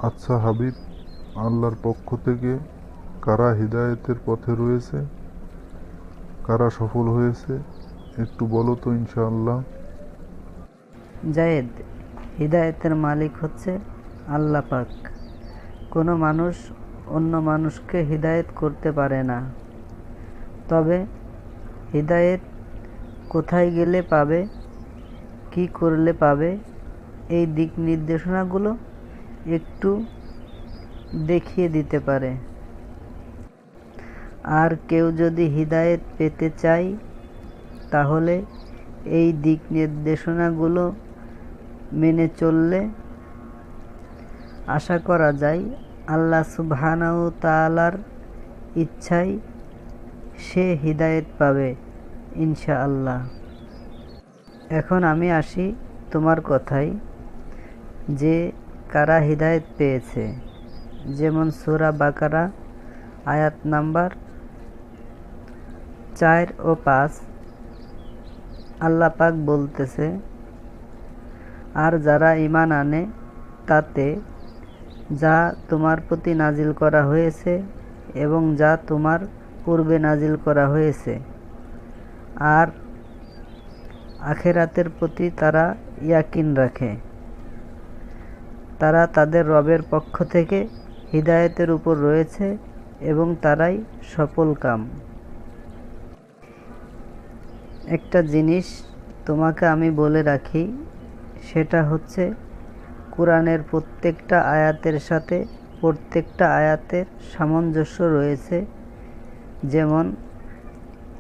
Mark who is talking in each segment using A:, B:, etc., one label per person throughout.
A: আচ্ছা হাবিব, আল্লাহর পক্ষ থেকে কারা হিদায়েতের পথে রয়েছে, কারা সফল হয়েছে, একটু বলো তো ইনশাআল্লাহ।
B: জায়েদ, হিদায়াতের মালিক হচ্ছে আল্লাহ পাক। কোনো মানুষ অন্য মানুষকে হিদায়ত করতে পারে না। তবে হিদায়ত কোথায় গেলে পাবে, কি করলে পাবে, এই দিক নির্দেশনাগুলো একটু দেখিয়ে দিতে পারে। আর কেউ যদি হিদায়ত পেতে চায় তাহলে এই দিক নির্দেশনাগুলো মেনে চললে আশা করা যায় আল্লাহ সুবহানাহু তাআলার ইচ্ছায় সে হিদায়ত পাবে ইনশাআল্লাহ। এখন আমি আসি তোমার কথায় যে কারা হিদায়ত পেয়েছে। যেমন সূরা বাকারা আয়াত নাম্বার 4 ও 5 আল্লাহ পাক বলতেছে, আর যারা ঈমান আনে তাতে যা তোমার প্রতি নাজিল করা হয়েছে এবং যা তোমার পূর্বে নাজিল করা হয়েছে, আর আখিরাতের প্রতি তারা ইয়াকিন রাখে, তারা তাদের রবের পক্ষ থেকে হিদায়াতের উপর রয়েছে এবং তারাই সফলকাম। একটা জিনিস তোমাকে আমি বলে রাখি, সেটা হচ্ছে কোরআনের প্রত্যেকটা আয়াতের সাথে প্রত্যেকটা আয়াতের সামঞ্জস্য রয়েছে। যেমন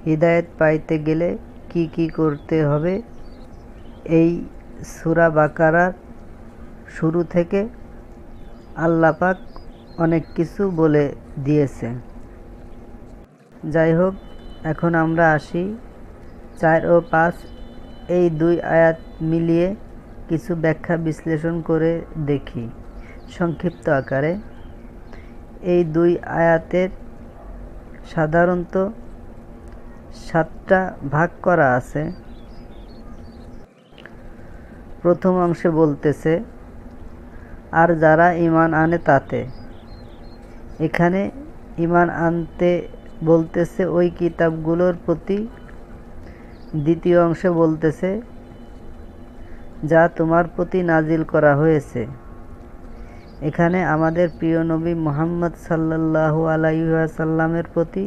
B: হিদায়াত পাইতে গেলে কি কি করতে হবে, এই সূরা বাকারার শুরু থেকে আল্লাহ পাক অনেক কিছু বলে দিয়েছে। যাই হোক, এখন আমরা আসি 4 ও 5 এই দুই আয়াত মিলিয়ে কিছু ব্যাখ্যা বিশ্লেষণ করে দেখি সংক্ষিপ্ত আকারে। এই দুই আয়াতের সাধারণত 7টা ভাগ করা আছে। প্রথম অংশে বলতেছে, আর যারা ঈমান আনে তাতে। এখানে ঈমান আনতে বলতেছে ওই কিতাবগুলোর প্রতি। দ্বিতীয় অংশে বলতেছে যা তোমার প্রতি নাজিল করা হয়েছে। এখানে আমাদের প্রিয় নবী মুহাম্মদ সাল্লাল্লাহু আলাইহি ওয়াসাল্লামের প্রতি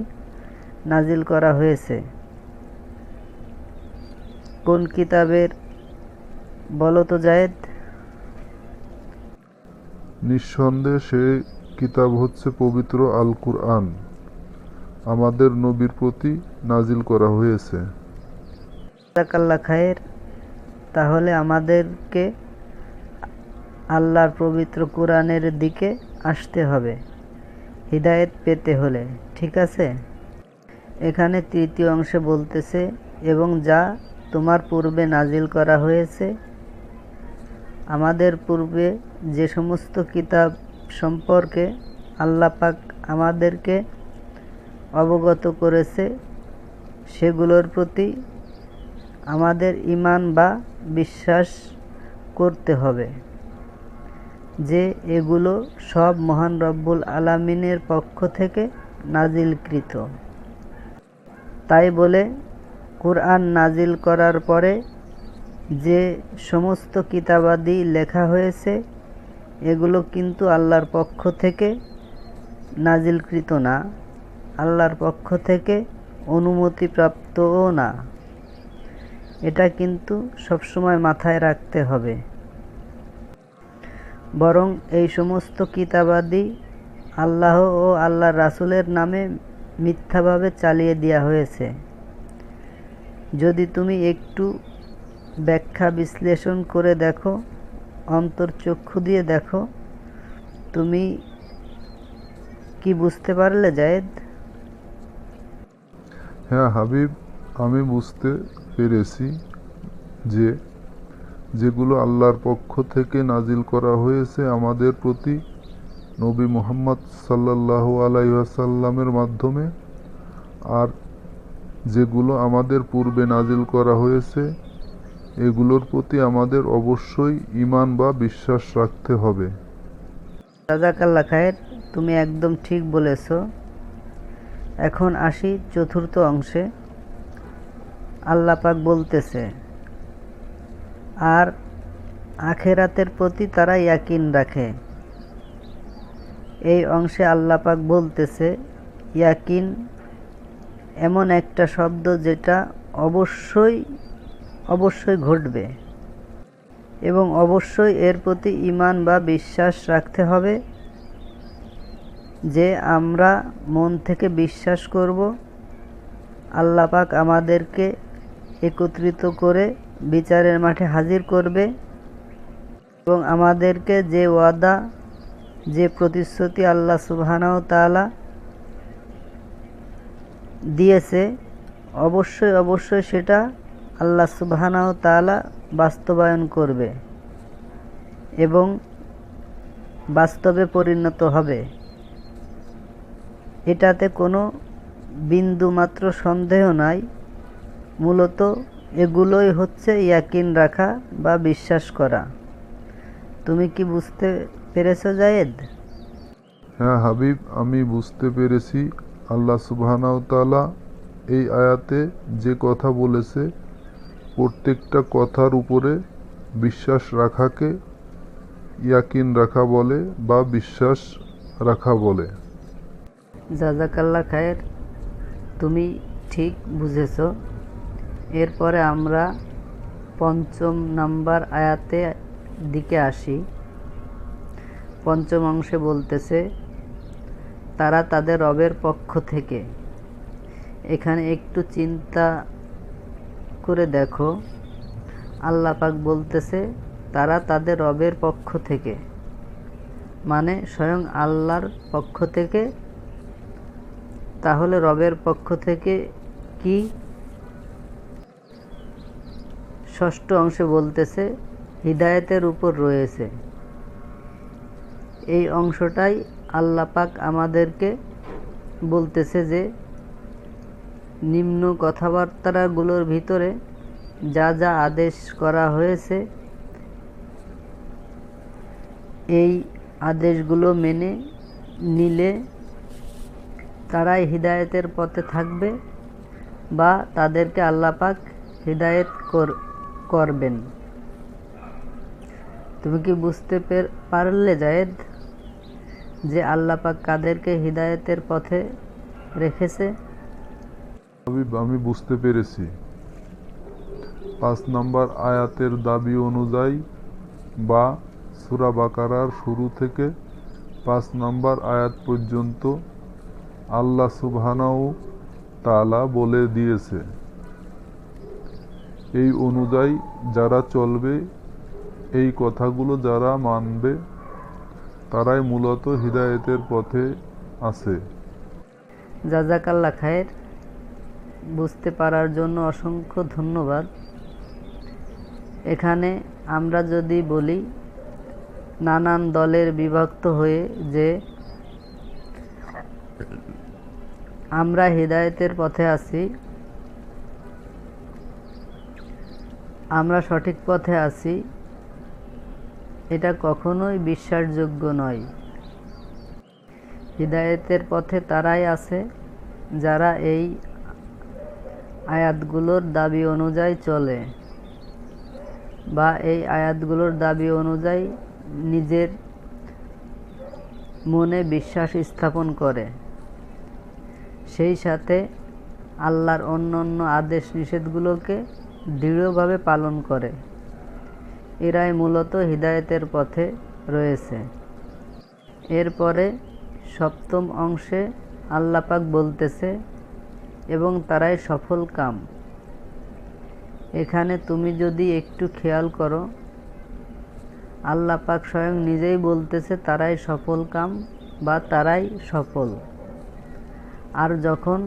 B: নাজিল করা হয়েছে। কোন কিতাবের বলো তো জায়েদ?
A: নিঃসন্দেহে সেই কিতাব হচ্ছে পবিত্র আল কুরআন, আমাদের নবীর প্রতি নাজিল করা হয়েছে।
B: জাযাকাল্লাহ খায়ের। তাহলে আমাদেরকে আল্লাহর পবিত্র কোরআনের দিকে আসতে হবে হিদায়াত পেতে হলে, ঠিক আছে? এখানে তৃতীয় অংশে বলতেছে, এবং যা তোমার পূর্বে নাজিল করা হয়েছে। আমাদের পূর্বে যে সমস্ত কিতাব সম্পর্কে আল্লাহ পাক আমাদেরকে অবগত করেছে সেগুলোর প্রতি আমাদের ঈমান বা বিশ্বাস করতে হবে যে এগুলো সব মহান রব্বুল আলামিনের পক্ষ থেকে নাজিলকৃত। তাই বলে কুরআন নাজিল করার পরে যে সমস্ত কিতাবাদি লেখা হয়েছে এগুলো কিন্তু আল্লাহর পক্ষ থেকে নাজিলকৃত না, আল্লাহর পক্ষ থেকে অনুমতিপ্রাপ্তও না। এটা কিন্তু সবসময় মাথায় রাখতে হবে। বরং এই সমস্ত কিতাবাদি আল্লাহ ও আল্লাহর রাসূলের নামে মিথ্যাভাবে চালিয়ে দেওয়া হয়েছে। যদি তুমি একটু ব্যাখ্যা বিশ্লেষণ করে দেখো, অন্তর্চক্ষু দিয়ে দেখো, তুমি কি বুঝতে পারলে জায়েদ?
A: হ্যাঁ হাবিব, আমি বুঝতে পেরেছি যে যেগুলো আল্লাহর পক্ষ থেকে নাজিল করা হয়েছে আমাদের প্রতি নবী মুহাম্মদ সাল্লাল্লাহু আলাইহি ওয়াসাল্লামের মাধ্যমে, আর যেগুলো আমাদের পূর্বে নাজিল করা হয়েছে এগুলোর প্রতি আমাদের অবশ্যই ঈমান বা বিশ্বাস রাখতে হবে।
B: জাযাকাল্লাহ খায়ের, তুমি একদম ঠিক বলেছ। এখন আসি চতুর্থ অংশে। আল্লাহ পাক বলতেছে, আর আখেরাতের প্রতি তারা ইয়াকিন রাখে। এই অংশে আল্লাহ পাক বলতেছে, ইয়াকিন এমন একটা শব্দ যেটা অবশ্যই অবশ্যই ঘটবে এবং অবশ্যই এর প্রতি ঈমান বা বিশ্বাস রাখতে হবে, যে আমরা মন থেকে বিশ্বাস করব আল্লাহ পাক আমাদেরকে একত্রিত করে বিচারের মাঠে হাজির করবে এবং আমাদেরকে যে ওয়াদা, যে প্রতিশ্রুতি আল্লাহ সুবহানাহু তাআলা দিয়েছে, অবশ্যই অবশ্যই সেটা আল্লাহ সুবহানাহু তাআলা বাস্তবায়ন করবে এবং বাস্তবে পরিণত হবে। এটাতে কোনো বিন্দুমাত্র সন্দেহ নাই। মূলত এগুলোই হচ্ছে ইয়াকিন রাখা বা বিশ্বাস করা। তুমি কি বুঝতে পেরেছো জায়েদ?
A: হ্যাঁ হাবিব, আমি বুঝতে পেরেছি। আল্লাহ সুবহানাহু তাআলা এই আয়াতে যে কথা বলেছে, প্রত্যেকটা কথার উপরে বিশ্বাস রাখাকে ইয়াকিন রাখা বলে বা বিশ্বাস রাখা বলে।
B: জাযাকাল্লাহ খায়ের, তুমি ঠিক বুঝেছ। এরপরে আমরা ৫ম নাম্বার আয়াতে দিকে আসি। ৫ম অংশে বলতেছে, তারা তাদের রবের পক্ষ থেকে। এখানে একটু চিন্তা করে দেখো, আল্লাহ পাক বলতেছে তারা তাদের রবের পক্ষ থেকে, মানে স্বয়ং আল্লাহর পক্ষ থেকে। তাহলে রবের পক্ষ থেকে কি? ষষ্ঠ অংশে বলতেছে হিদায়াতের উপর রয়েছে। এই অংশটাই আল্লাহ পাক আমাদেরকে বলতেছে যে নিম্ন কথাবার্তাগুলোর ভিতরে যা যা আদেশ করা হয়েছে, এই আদেশগুলো মেনে নিলে তারাই হিদায়াতের পথে থাকবে বা তাদেরকে আল্লাহ পাক হিদায়াত করবেন। তুমি কি বুঝতে পারলে জায়েদ যে আল্লাহ পাক কাদেরকে হিদায়াতের পথে রেখেছে?
A: আমি বুঝতে পেরেছি। ৫ নম্বর আয়াতের দাবি অনুযায়ী বা সূরা বাকারার শুরু থেকে ৫ নম্বর আয়াত পর্যন্ত আল্লাহ সুবহানাহু তাআলা বলে দিয়েছে, এই অনুযায়ী যারা চলবে, এই কথাগুলো যারা মানবে, তারাই মূলত হিদায়াতের পথে আছে।
B: জাযাকাল্লাহ খায়ের, বুঝতে পারার জন্য অসংখ্য ধন্যবাদ। এখানে আমরা যদি বলি নানান দলের বিভক্ত হয়ে যে আমরা হিদায়াতের পথে আছি, আমরা সঠিক পথে আছি, এটা কখনোই বিশ্বাসযোগ্য নয়। হিদায়াতের পথে তারাই আছে যারা এই আয়াতগুলোর দাবি অনুযায়ী চলে বা এই আয়াতগুলোর দাবি অনুযায়ী নিজের মনে বিশ্বাস স্থাপন করে, সেই সাথে আল্লাহর অন্যান্য আদেশ নিষেধগুলোকে দৃঢ়ভাবে পালন করে। এরাই মূলত হিদায়াতের পথে রয়েছে। এরপরে ৭ম অংশে আল্লাহ পাক বলতেছে, এবং তারাই সফল কাম। এখানে তুমি যদি একটু খেয়াল করো, আল্লাহ পাক স্বয়ং নিজেই বলতেছে তারাই সফল কাম বা তারাই সফল। আর যখন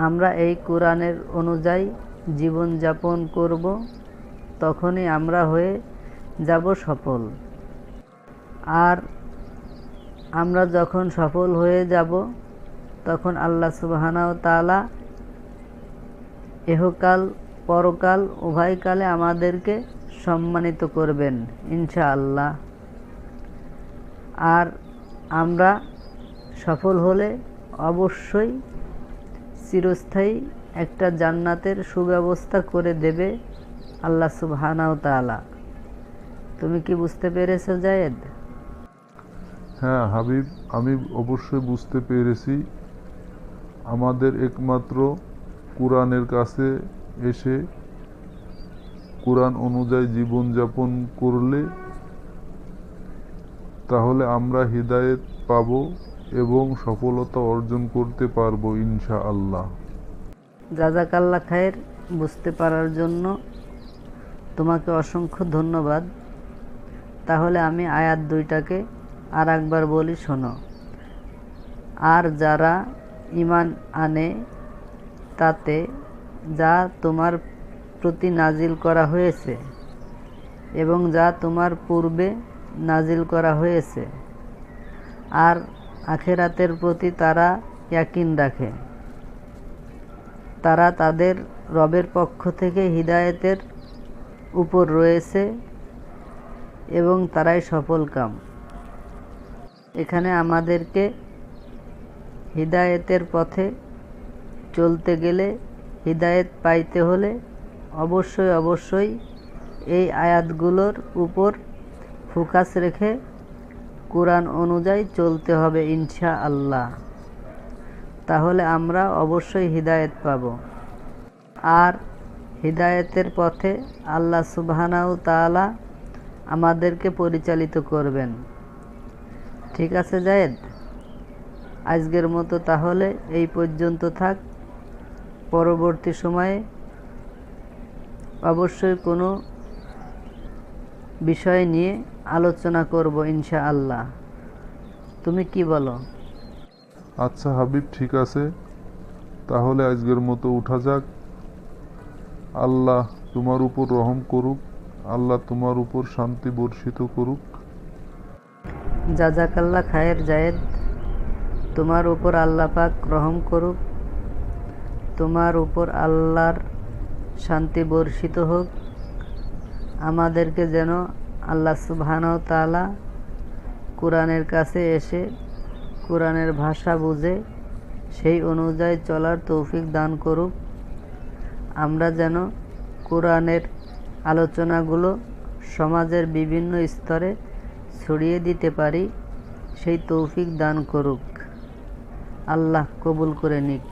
B: আমরা এই কোরআনের অনুযায়ী জীবনযাপন করব, তখনই আমরা হয়ে যাব সফল। আর আমরা যখন সফল হয়ে যাব, তখন আল্লাহ সুবহানাহু তাআলা ইহকাল পরকাল উভয়কালে আমাদেরকে সম্মানিত করবেন ইনশাআল্লাহ। আর আমরা সফল হলে অবশ্যই চিরস্থায়ী একটা জান্নাতের সুব্যবস্থা করে দেবে আল্লাহ সুবহানাহু তাআলা। তুমি কি বুঝতে পেরেছো জায়েদ?
A: হ্যাঁ হাবিব, আমি অবশ্যই বুঝতে পেরেছি। আমাদের একমাত্র কোরআনের কাছে এসে কোরআন অনুযায়ী জীবনযাপন করলে তাহলে আমরা হিদায়েত পাব এবং সফলতা অর্জন করতে পারবো ইনশাআল্লাহ।
B: জাযাকাল্লাহ খায়ের। বুঝতে পারার জন্য তোমাকে অসংখ্য ধন্যবাদ। তাহলে আমি আয়াত দুইটাকে আর একবার বলি, শোনো। আর যারা ঈমান আনে তাতে যা তোমার প্রতি নাজিল করা হয়েছে এবং যা তোমার পূর্বে নাজিল করা হয়েছে, আর আখিরাতের প্রতি তারা ইয়াকিন রাখে, তারা তাদের রবের পক্ষ থেকে হিদায়াতের উপর রয়েছে এবং তারাই সফলকাম। এখানে আমাদেরকে হিদায়াতের পথে চলতে গেলে, হিদায়াত পাইতে হলে অবশ্যই এই আয়াতগুলোর উপর ফোকাস রেখে কোরআন অনুযায়ী চলতে হবে ইনশাআল্লাহ। তাহলে আমরা অবশ্যই হিদায়াত পাব। আর হিদায়াতের পথে আল্লাহ সুবহানাহু তাআলা আমাদেরকে পরিচালিত করবেন। ঠিক আছে জায়েদ, আজকের মতো তাহলে এই পর্যন্ত থাক। পরবর্তী সময়ে অবশ্যই কোনো বিষয় নিয়ে আলোচনা করব ইনশাআল্লাহ। তুমি কি বলো?
A: আচ্ছা হাবিব, ঠিক আছে, তাহলে আজকের মতো উঠা যাক। আল্লাহ তোমার উপর রহম করুক, আল্লাহ তোমার উপর শান্তি বর্ষিত করুক।
B: জাযাকাল্লাহ খায়ের জায়েদ। তোমার উপর আল্লাহ পাক রহম করুক, তোমার উপর আল্লাহর শান্তি বর্ষিত হোক। আমাদেরকে যেন আল্লাহ সুবহানাহু তাআলা কোরআনের কাছে এসে কোরআনের ভাষা বুঝে সেই অনুযায়ী চলার তৌফিক দান করুক। আমরা যেন কোরআনের আলোচনাগুলো সমাজের বিভিন্ন স্তরে ছড়িয়ে দিতে পারি, সেই তৌফিক দান করুক। আল্লাহ কবুল করে নিক।